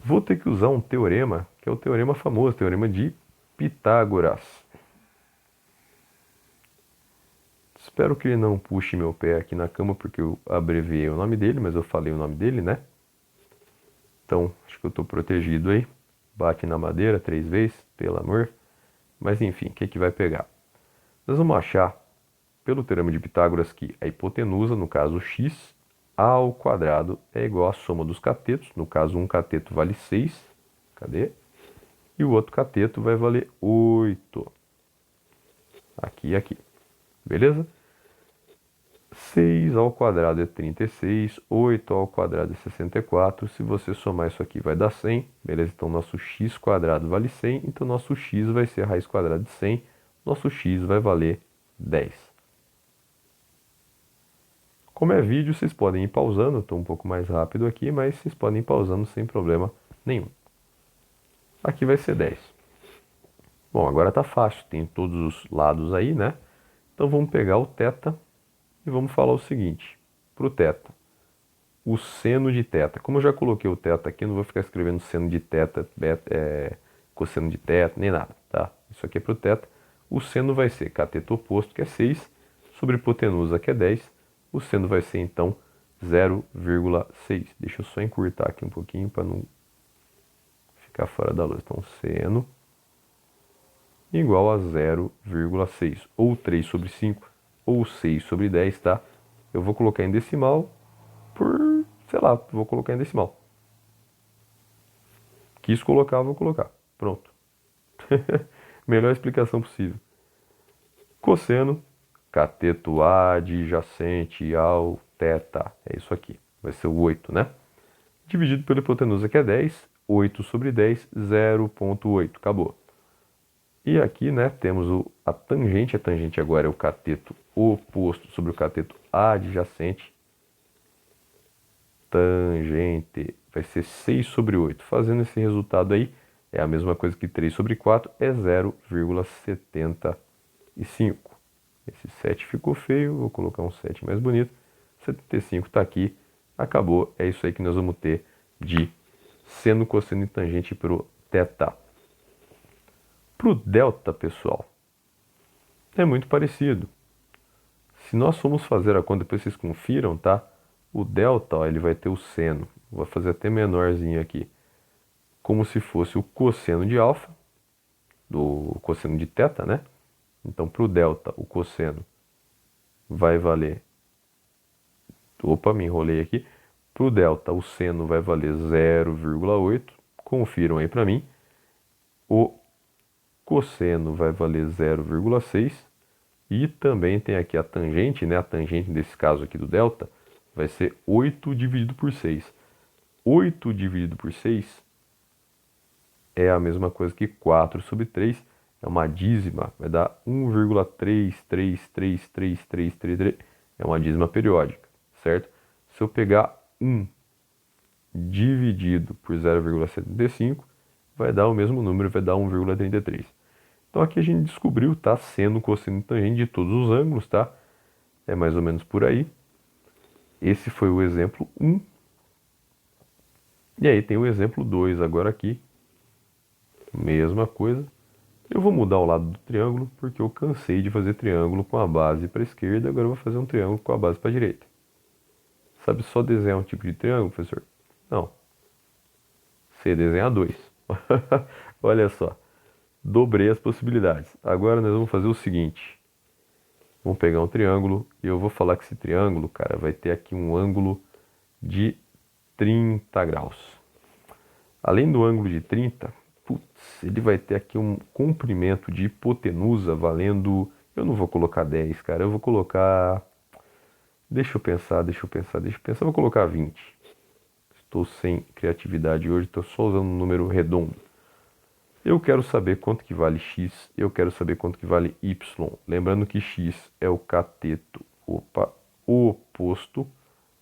Vou ter que usar um teorema, que é o teorema famoso, teorema de Pitágoras. Espero que ele não puxe meu pé aqui na cama, porque eu abreviei o nome dele, mas eu falei o nome dele, né? Então, acho que eu estou protegido aí. Bate na madeira 3 vezes, pelo amor. Mas enfim, o que que vai pegar? Nós vamos achar, pelo teorema de Pitágoras, que a hipotenusa, no caso x, ao quadrado é igual à soma dos catetos. No caso, um cateto vale 6. Cadê? E o outro cateto vai valer 8. Aqui e aqui. Beleza? 6 ao quadrado é 36, 8 ao quadrado é 64. Se você somar isso aqui vai dar 100. Beleza? Então nosso x quadrado vale 100. Então nosso x vai ser a raiz quadrada de 100. Nosso x vai valer 10. Como é vídeo, vocês podem ir pausando. Eu estou um pouco mais rápido aqui, mas vocês podem ir pausando sem problema nenhum. Aqui vai ser 10. Bom, agora tá fácil. Tem todos os lados aí, né? Então vamos pegar o teta e vamos falar o seguinte. Para o teta, o seno de teta. Como eu já coloquei o teta aqui, eu não vou ficar escrevendo seno de teta, cosseno de teta, nem nada, tá? Isso aqui é para o teta. O seno vai ser cateto oposto, que é 6, sobre hipotenusa, que é 10. O seno vai ser, então, 0,6. Deixa eu só encurtar aqui um pouquinho para não ficar fora da luz. Então, seno igual a 0,6. Ou 3 sobre 5, ou 6 sobre 10, tá? Eu vou colocar em decimal por, sei lá, vou colocar em decimal. Quis colocar, vou colocar. Pronto. Melhor explicação possível. Cosseno, cateto adjacente ao teta. É isso aqui. Vai ser o 8, né? Dividido pela hipotenusa, que é 10. 8 sobre 10, 0,8. Acabou. E aqui, né, temos a tangente. A tangente agora é o cateto oposto sobre o cateto adjacente. Tangente vai ser 6 sobre 8. Fazendo esse resultado aí, é a mesma coisa que 3 sobre 4 é 0,75. Esse 7 ficou feio, vou colocar um 7 mais bonito. 75 está aqui, acabou. É isso aí que nós vamos ter de seno, cosseno e tangente para o θ. Para o delta, pessoal, é muito parecido. Se nós formos fazer a conta, depois vocês confiram, tá? O delta, ó, ele vai ter o seno. Vou fazer até menorzinho aqui. Como se fosse o cosseno de alfa, do cosseno de θ, né? Então, para o delta, o cosseno vai valer... Opa, me enrolei aqui. Para o delta, o seno vai valer 0,8. Confiram aí para mim. O cosseno vai valer 0,6. E também tem aqui a tangente, né? A tangente desse caso aqui do delta vai ser 8 dividido por 6. 8 dividido por 6 é a mesma coisa que 4 sobre 3. É uma dízima, vai dar 1,3333333. É uma dízima periódica, certo? Se eu pegar 1 dividido por 0,75, vai dar o mesmo número, vai dar 1,33. Então aqui a gente descobriu, tá? Seno, cosseno e tangente de todos os ângulos, tá? É mais ou menos por aí. Esse foi o exemplo 1. E aí tem o exemplo 2 agora aqui. Mesma coisa. Eu vou mudar o lado do triângulo, porque eu cansei de fazer triângulo com a base para a esquerda, agora eu vou fazer um triângulo com a base para a direita. Sabe só desenhar um tipo de triângulo, professor? Não. Sei desenhar dois. Olha só. Dobrei as possibilidades. Agora nós vamos fazer o seguinte. Vamos pegar um triângulo e eu vou falar que esse triângulo, cara, vai ter aqui um ângulo de 30 graus. Além do ângulo de 30, putz, ele vai ter aqui um comprimento de hipotenusa valendo... Eu não vou colocar 10, cara, eu vou colocar... Deixa eu pensar, vou colocar 20. Estou sem criatividade hoje, estou só usando um número redondo. Eu quero saber quanto que vale x, eu quero saber quanto que vale y. Lembrando que x é o cateto oposto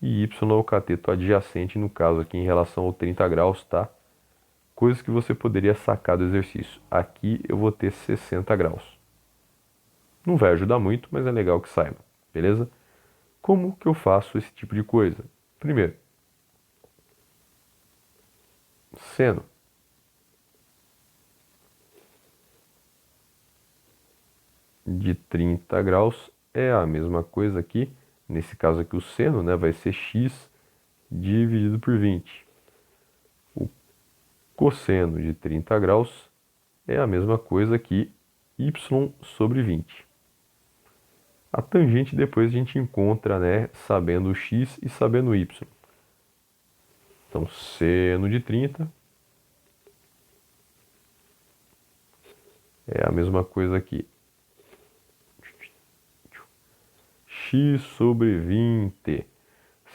e y é o cateto adjacente, no caso aqui em relação ao 30 graus, tá? Coisas que você poderia sacar do exercício. Aqui eu vou ter 60 graus. Não vai ajudar muito, mas é legal que saiba, beleza? Como que eu faço esse tipo de coisa? Primeiro, seno. De 30 graus é a mesma coisa aqui. Nesse caso aqui o seno, né, vai ser x dividido por 20. O cosseno de 30 graus é a mesma coisa que y sobre 20. A tangente depois a gente encontra, né, sabendo o x e sabendo o y. Então, seno de 30 é a mesma coisa aqui. X sobre 20.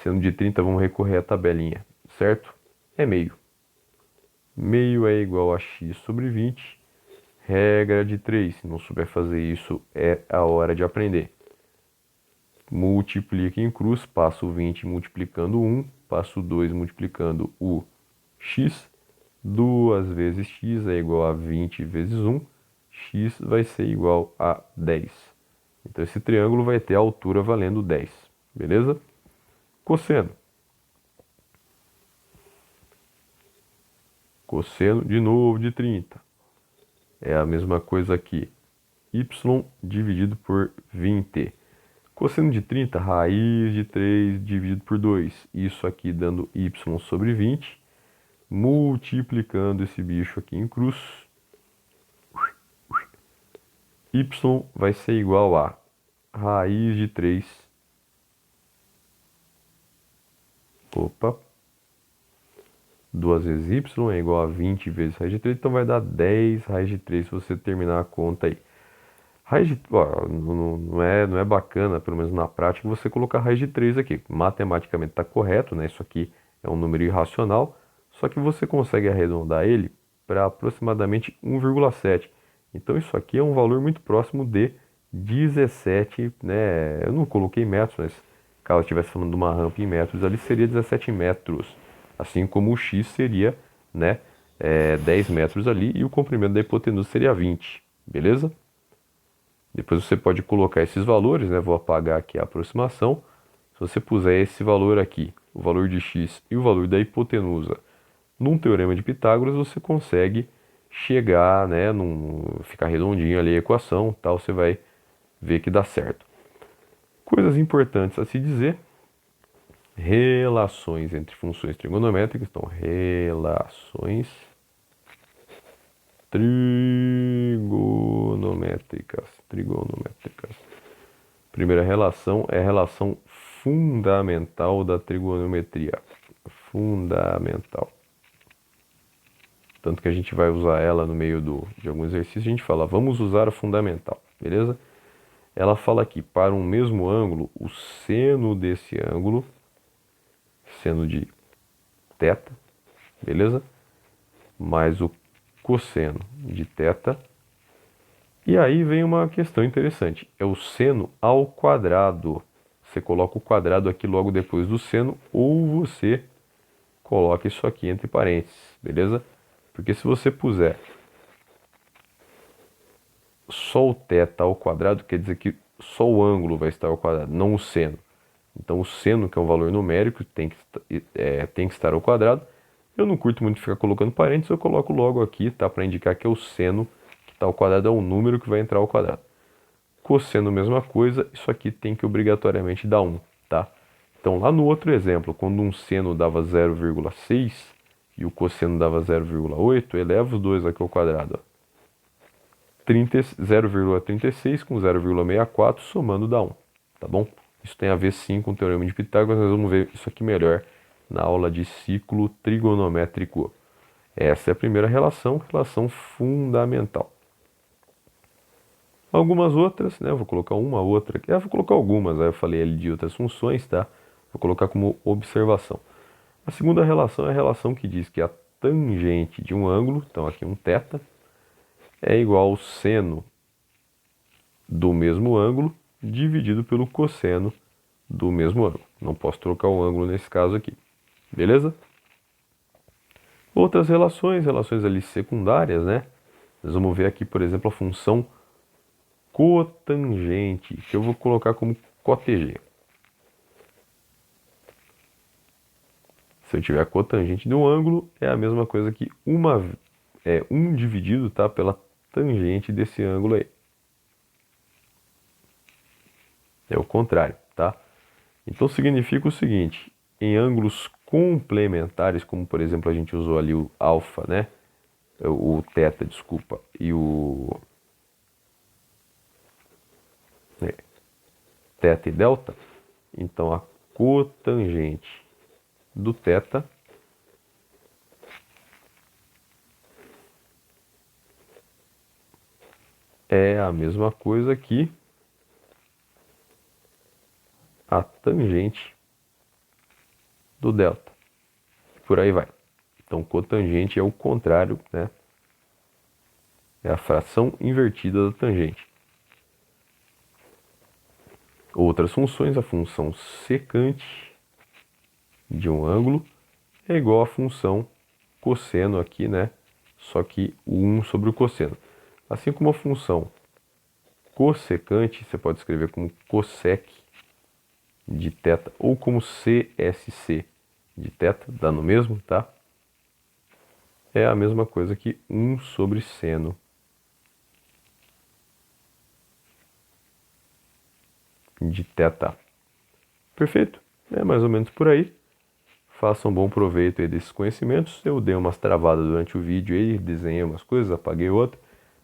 Sendo de 30, vamos recorrer à tabelinha, certo? É meio. Meio é igual a x sobre 20. Regra de 3. Se não souber fazer isso, é a hora de aprender. Multiplica em cruz, passo 20 multiplicando 1, passo 2 multiplicando o x. 2 vezes x é igual a 20 vezes 1. X vai ser igual a 10. Então esse triângulo vai ter a altura valendo 10, beleza? Cosseno. Cosseno de novo de 30. É a mesma coisa aqui. Y dividido por 20. Cosseno de 30, raiz de 3 dividido por 2. Isso aqui dando y sobre 20. Multiplicando esse bicho aqui em cruz. Y vai ser igual a raiz de 3. Opa. 2 vezes y é igual a 20 vezes raiz de 3. Então vai dar 10 raiz de 3 se você terminar a conta aí. Raiz de, ó, não é bacana, pelo menos na prática, você colocar raiz de 3 aqui. Matematicamente está correto, né? Isso aqui é um número irracional. Só que você consegue arredondar ele para aproximadamente 1,7. Então isso aqui é um valor muito próximo de 17, né? Eu não coloquei metros, mas caso eu estivesse falando de uma rampa em metros, ali seria 17 metros. Assim como o x seria, né, 10 metros ali e o comprimento da hipotenusa seria 20, beleza? Depois você pode colocar esses valores, né? Vou apagar aqui a aproximação. Se você puser esse valor aqui, o valor de x e o valor da hipotenusa num teorema de Pitágoras, você consegue chegar, né, ficar redondinho ali a equação, tal, você vai ver que dá certo. Coisas importantes a se dizer: relações entre funções trigonométricas, então relações trigonométricas. Primeira relação é a relação fundamental da trigonometria. Fundamental. Tanto que a gente vai usar ela no meio de algum exercício, a gente fala, vamos usar a fundamental, beleza? Ela fala aqui, para um mesmo ângulo, o seno desse ângulo, seno de θ, beleza? Mais o cosseno de θ. E aí vem uma questão interessante, é o seno ao quadrado. Você coloca o quadrado aqui logo depois do seno, ou você coloca isso aqui entre parênteses, beleza? Porque se você puser só o θ ao quadrado, quer dizer que só o ângulo vai estar ao quadrado, não o seno. Então o seno, que é um valor numérico, tem que estar ao quadrado. Eu não curto muito ficar colocando parênteses, eu coloco logo aqui, tá? Para indicar que é o seno que está ao quadrado, é um número que vai entrar ao quadrado. Cosseno, mesma coisa, isso aqui tem que obrigatoriamente dar 1, tá? Então lá no outro exemplo, quando um seno dava 0,6 e o cosseno dava 0,8, eleva os dois aqui ao quadrado. 0,36 com 0,64 somando dá 1, tá bom? Isso tem a ver sim com o teorema de Pitágoras, nós vamos ver isso aqui melhor na aula de ciclo trigonométrico. Essa é a primeira relação, relação fundamental. Algumas outras, né? Eu vou colocar uma outra aqui. Vou colocar algumas, aí eu falei ali de outras funções, tá? Vou colocar como observação. A segunda relação é a relação que diz que a tangente de um ângulo, então aqui um θ, é igual ao seno do mesmo ângulo dividido pelo cosseno do mesmo ângulo. Não posso trocar o ângulo nesse caso aqui. Beleza? Outras relações ali secundárias, né? Nós vamos ver aqui, por exemplo, a função cotangente, que eu vou colocar como cotg. Se eu tiver a cotangente de um ângulo, é a mesma coisa que 1 dividido, tá, pela tangente desse ângulo aí. É o contrário, tá? Então significa o seguinte, em ângulos complementares, como por exemplo a gente usou ali o alfa, né? O θ, desculpa, e o θ e delta, então a cotangente do θ é a mesma coisa que a tangente do delta. Por aí vai. Então, cotangente é o contrário, né? É a fração invertida da tangente. Outras funções, a função secante de um ângulo é igual à função cosseno aqui, né? Só que o 1 sobre o cosseno. Assim como a função cossecante, você pode escrever como cossec de θ ou como CSC de θ, dá no mesmo, tá? É a mesma coisa que 1 sobre seno de θ. Perfeito? É mais ou menos por aí. Façam bom proveito aí desses conhecimentos. Eu dei umas travadas durante o vídeo aí, desenhei umas coisas, apaguei outra,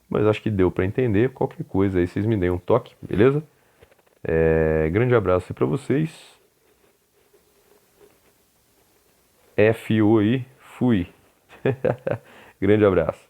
mas acho que deu para entender. Qualquer coisa aí vocês me deem um toque, beleza? Grande abraço aí para vocês. FO aí, fui. Grande abraço.